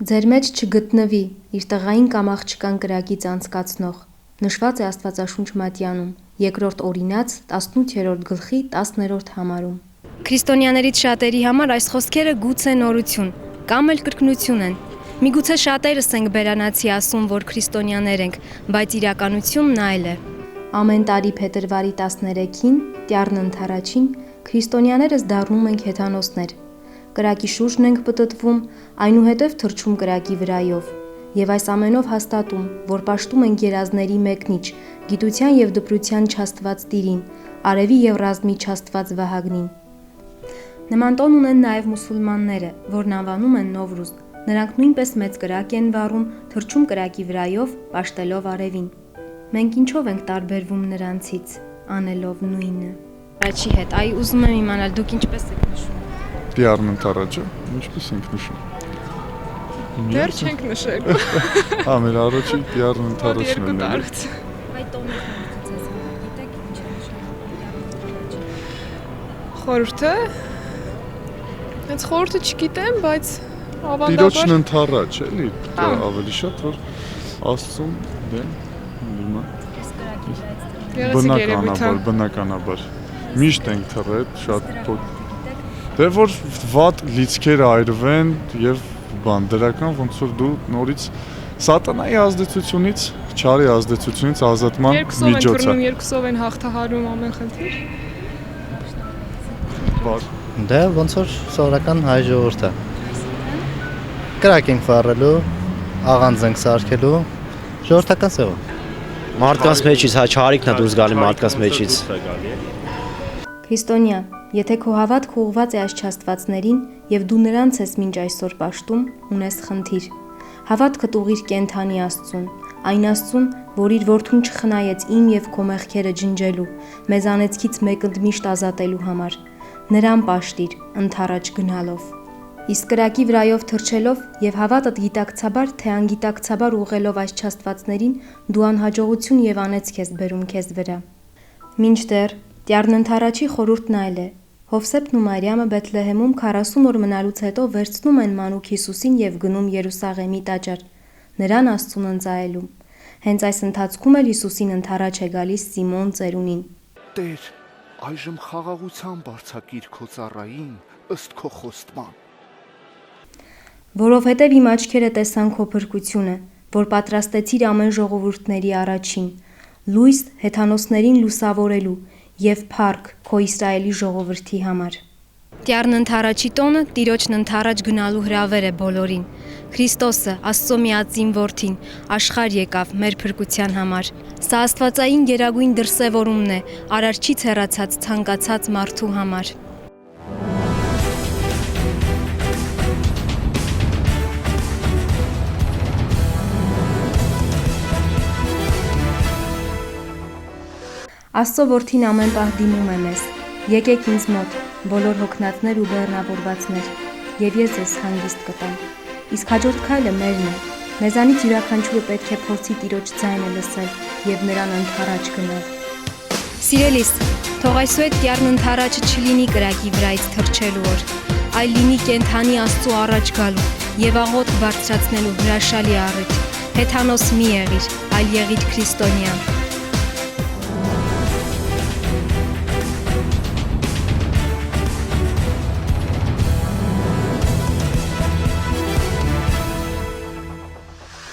Ձեր մեջ չգտնվի իր տղային կամ աղջկան կրակից անցկացնող, նշված է Աստվածաշունչ Մատթեանում, 2-րդ օրինաց 18-րդ գլխի 10-րդ համարում։ Քրիստոնյաներից շատերի համար այս խոսքերը գուցե նորություն կամ էլ կրկնություն են։ Միգուցե շատերս ենք բերանացի ասում, որ քրիստոնյաներ ենք, բայց իրականությունն այլ է։ Ամեն տարի փետրվարի 13-ին, Տյառն Ընդառաջին, քրիստոնյաներս դառնում ենք հեթանոսներ։ Կրակի շուրջն ենք պտտվում, այնուհետև թռչում կրակի վրայով, եւ այս ամենով հաստատում, որ պաշտում ենք երազների մեկնիչ, գիտության եւ դպրության չաստված Տիրին, արևի եւ ռազմի չաստված Վահագնին։ Նման տոն ունեն նաեւ մուսուլմանները, որն անվանում են Նովրուզ։ Նրանք նույնպես մեծ կրակ են վառում, թռչում կրակի վրայով, պաշտելով արևին։ Մենք ինչով ենք տարբերվում նրանցից, անելով նույնը։ Առաջի հետ, այ ուզում եմ իմանալ, դուք ինչպես եք նշում։ Տյառն Ընդառաջը, ինչպես ենք նշում։ Դեռ չենք նշել։ Մեր առաջին Տյառն Ընդառաջն է։ Այդ տոնը ձեզ գիտեք ինչ է նշանակում։ Խորհուրդը։ Այս խորհուրդը չգիտեմ, բայց ավանդաբար Տիրոջն ընդառաջ, էլի, դա ավելի շատ որ Աստծուն դեմ բնականաբար միշտ ենք թռել, շատ դե որ վատ լիցքերը այրվեն եւ դրական ոնց որ դու նորից սատանայի ազդեցությունից, չարի ազդեցությունից ազատման միջոց է։ Երկուսով են հաղթահարում ամեն խնդիր։ Դե ոնց որ սովորական հայ ժողովուրդը։ Կրակ ենք վառելու, աղանձ ենք սարքելու, ժողովրդական սեղան։ Մարդկանց մեջից, չարիքն է դուրս գալի մարդկանց մեջից։ Քրիստոնյա, եթե քո հավատքը ուղղված է այս չաստվածներին եւ դու նրանց ես մինչ այսօր պաշտում, ունես խնդիր։ Հավատքդ ուղղիր կենթանի Աստծուն, այն Աստծուն, որ իր որդուն չխնայեց իմ եւ քո մեղքերը ջնջելու, մեզ անեծքից մեկ ընդմիշտ ազատելու համար։ Նրան պաշտիր, ընդառաջ գնալով։ Իսկ կրակի վրայով թռչելով եւ հավատդ գիտակցաբար թե անգիտակցաբար ուղղելով այս չաստվածներին, դու անհաջողություն եւ անեծք ես բերում քեզ վրա։ Մինչդեռ Տյառն Ընդառաջի խորհուրդն այլ է։ Հովսեփն ու Մարիամը Բեթլեհեմում 40 օր մնալուց հետո վերցնում են մանուկ Հիսուսին եւ գնում Երուսաղեմի տաճար, նրան Աստծուն ընծայելու։ Հենց այս ընթացքում էլ Հիսուսին ընդառաջ է գալիս Սիմոն ծերունին։ Տեր, այժմ խաղաղությամբ արձակիր քո ծառային ըստ քո խոստման։ Որովհետև իմ աչքերը տեսան քո փրկությունը, որ պատրաստեցիր ամեն ժողովուրդների առաջին, լույս հեթանոսներին լուսավորելու եւ փառք քո Իսրայելի ժողովրդի համար։ Տյառն Ընդառաջի տոնը Տիրոջն ընդառաջ գնալու հրավեր է բոլորին։ Քրիստոսը, Աստծո միածին որդին, աշխարհ եկավ մեր փրկության համար։ Սա աստվածային գերագույն դրսևորումն է արարչից հեռացած ցանկացած մարդու համար։ Աստծո որդին ամեն պահ դիմում է մեզ։ Եկեք ինձ մոտ, բոլոր հոգնածներ ու բեռնավորվածներ, եւ ես ձեզ հանգիստ կտամ։ Իսկ հաջորդ քայլը մերն է։ Մեզանից յուրաքանչյուրը պետք է փորձի Տիրոջ ձայնը լսել եւ նրան ընդառաջ գնալ։ Սիրելիս, թող այսուհետ Տյառն Ընդառաջը չլինի կրակի վրայից թռչելու օր, այլ լինի կենթանի Աստծո առաջ գալու եւ աղոթք բարձրացնելու հրաշալի առիթ։ Հեթանոս մի եղիր, այլ եղիր քրիստոնյա։